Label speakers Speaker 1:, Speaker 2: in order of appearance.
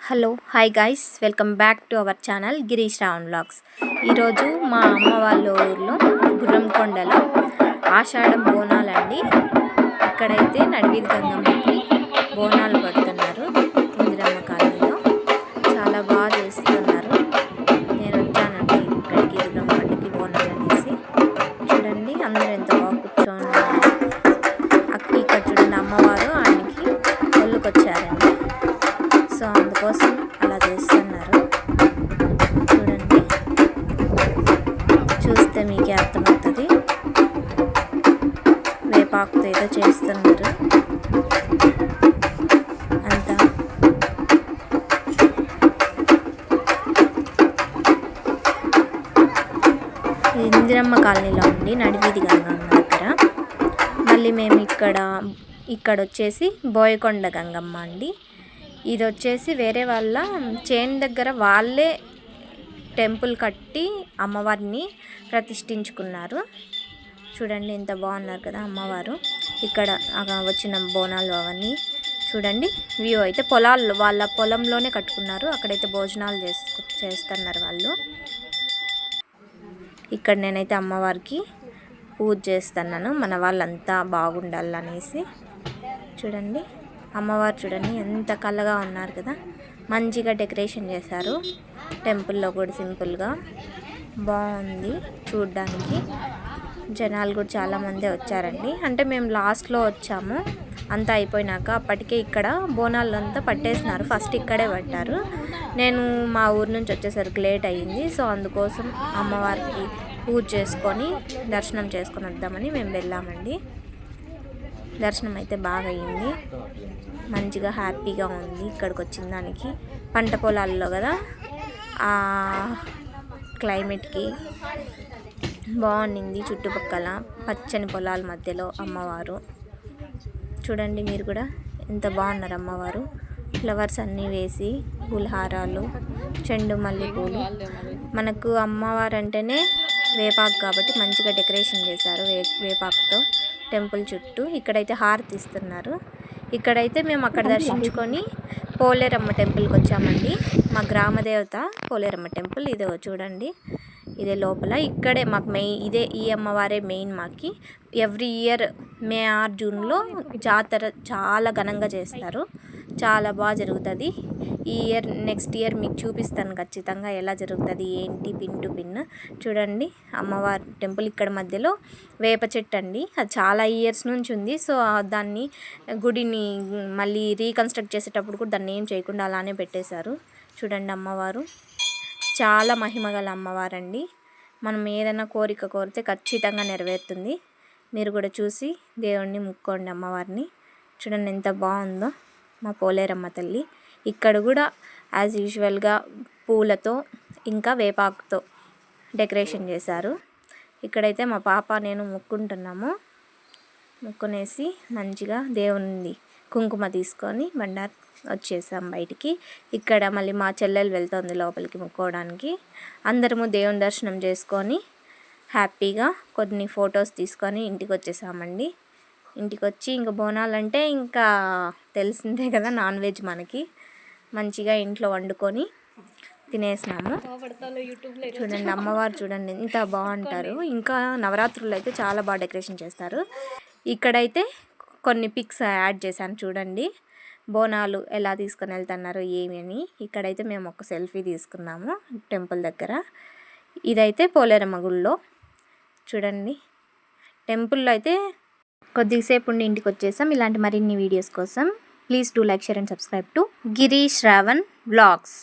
Speaker 1: Hello hi guys, welcome back to our channel Girish Ravan vlogs. ఈరోజు మా అమ్మ వాళ్ళ ఊర్లో గుర్రంకొండలో ఆషాఢం బోనాలండి. ఇక్కడైతే నడివీధి గంగమ్మకి బోనాలు పడుతున్నారు. ఇందిరమ్మ కాలనీలో చాలా బాగా చేస్తున్నారు. నేను వచ్చానండి ఇక్కడికి గుర్రంకొండకి బోనాలు అనేసి. చూడండి అందరూ ఎంత బాగా కూర్చోన్నారు. ఇక్కడ చూడండి అమ్మవారు ఆయనకి ఒళ్ళుకి వచ్చారండి. సో అందుకోసం అలా చేస్తున్నారు. చూడండి, చూస్తే మీకే అర్థమవుతుంది. వేపాకుతో ఏదో చేస్తున్నారు అంతా. ఇందిరమ్మ కాలనీలో ఉండి నడివీధి గంగమ్మ దగ్గర. మళ్ళీ మేము ఇక్కడ వచ్చేసి బోయకొండ గంగమ్మ అండి. ఇది వచ్చేసి వేరే వాళ్ళ చేను దగ్గర వాళ్ళే టెంపుల్ కట్టి అమ్మవారిని ప్రతిష్ఠించుకున్నారు. చూడండి ఎంత బాగున్నారు కదా అమ్మవారు. ఇక్కడ వచ్చిన బోనాలు అవన్నీ చూడండి. వ్యూ అయితే వాళ్ళ పొలంలోనే కట్టుకున్నారు. అక్కడైతే భోజనాలు చేస్తున్నారు వాళ్ళు. ఇక్కడ నేనైతే అమ్మవారికి పూజ చేస్తున్నాను, మన వాళ్ళంతా బాగుండాలనేసి. చూడండి అమ్మవారు చూడండి ఎంత కళ్ళగా ఉన్నారు కదా. మంచిగా డెకరేషన్ చేశారు. టెంపుల్లో కూడా సింపుల్గా బాగుంది చూడడానికి. జనాలు కూడా చాలామంది వచ్చారండి. అంటే మేము లాస్ట్లో వచ్చాము, అంతా అయిపోయినాక. అప్పటికే ఇక్కడ బోనాలు అంతా పట్టేసినారు. ఫస్ట్ ఇక్కడే పట్టారు. నేను మా ఊరు నుంచి వచ్చేసరికి లేట్ అయ్యింది. సో అందుకోసం అమ్మవారికి పూజ చేసుకొని దర్శనం చేసుకొని వద్దామని మేము వెళ్ళామండి. దర్శనం అయితే బాగా అయ్యింది. మంచిగా హ్యాపీగా ఉంది ఇక్కడికి వచ్చిన దానికి. పంట పొలాల్లో కదా, ఆ క్లైమేట్కి బాగుండింది. చుట్టుపక్కల పచ్చని పొలాల మధ్యలో అమ్మవారు. చూడండి మీరు కూడా ఎంత బాగున్నారు అమ్మవారు. ఫ్లవర్స్ అన్నీ వేసి పూలహారాలు, చెండు మల్లె పూలు. మనకు అమ్మవారు అంటేనే వేపాకు కాబట్టి మంచిగా డెకరేషన్ చేశారు వేపాకుతో టెంపుల్ చుట్టూ. ఇక్కడైతే హారతి ఇస్తున్నారు. ఇక్కడైతే మేము అక్కడ దర్శించుకొని పోలేరమ్మ టెంపుల్కి వచ్చామండి. మా గ్రామ దేవత పోలేరమ్మ టెంపుల్. ఇదే చూడండి, ఇదే లోపల. ఇక్కడే మాకు ఈ అమ్మవారే మెయిన్ మాకి. ఎవ్రీ ఇయర్ మే ఆర్ జూన్లో జాతర చాలా ఘనంగా చేస్తారు. చాలా బాగా జరుగుతుంది. ఈ ఇయర్ నెక్స్ట్ ఇయర్ మీకు చూపిస్తాను ఖచ్చితంగా ఎలా జరుగుతుంది ఏంటి పిన్ టు పిన్. చూడండి అమ్మవారి టెంపుల్ ఇక్కడ మధ్యలో వేప చెట్టు అండి. అది చాలా ఇయర్స్ నుంచి ఉంది. సో దాన్ని గుడిని మళ్ళీ రీకన్స్ట్రక్ట్ చేసేటప్పుడు కూడా దాన్ని ఏం చేయకుండా అలానే పెట్టేశారు. చూడండి అమ్మవారు చాలా మహిమగల అమ్మవారండి. మనం ఏదైనా కోరిక కోరితే ఖచ్చితంగా నెరవేరుతుంది. మీరు కూడా చూసి దేవుణ్ణి ముక్కోండి అమ్మవారిని. చూడండి ఎంత బాగుందో మా పోలేరమ్మ తల్లి. ఇక్కడ కూడా యాజ్ యూజువల్గా పూలతో ఇంకా వేపాకుతో డెకరేషన్ చేశారు. ఇక్కడైతే మా పాప నేను ముక్కుంటున్నాము. ముక్కునేసి మంచిగా దేవుని కుంకుమ తీసుకొని బండారు వచ్చేసాం బయటికి. ఇక్కడ మళ్ళీ మా చెల్లెలు వెళ్తుంది లోపలికి ముక్కోవడానికి. అందరము దేవుని దర్శనం చేసుకొని హ్యాపీగా కొన్ని ఫొటోస్ తీసుకొని ఇంటికి వచ్చేసామండి. ఇంటికి వచ్చి ఇంకా బోనాలంటే ఇంకా తెలిసిందే కదా, నాన్ వెజ్ మనకి. మంచిగా ఇంట్లో వండుకొని తినేసినాము. చూడండి అమ్మవారు చూడండి ఎంత బాగుంటారు. ఇంకా నవరాత్రులు అయితే చాలా బాగా డెకరేషన్ చేస్తారు. ఇక్కడైతే కొన్ని పిక్స్ యాడ్ చేశాను చూడండి, బోనాలు ఎలా తీసుకొని వెళ్తున్నారు ఏమి అని. ఇక్కడైతే మేము ఒక సెల్ఫీ తీసుకున్నాము టెంపుల్ దగ్గర. ఇదైతే పోలేరమ్మ గుళ్ళో. చూడండి టెంపుల్లో అయితే కొద్దిసేపు ఉండి ఇంటికి వచ్చేసాం. ఇలాంటి మరిన్ని వీడియోస్ కోసం please do like, share and subscribe to Girish Ravan vlogs.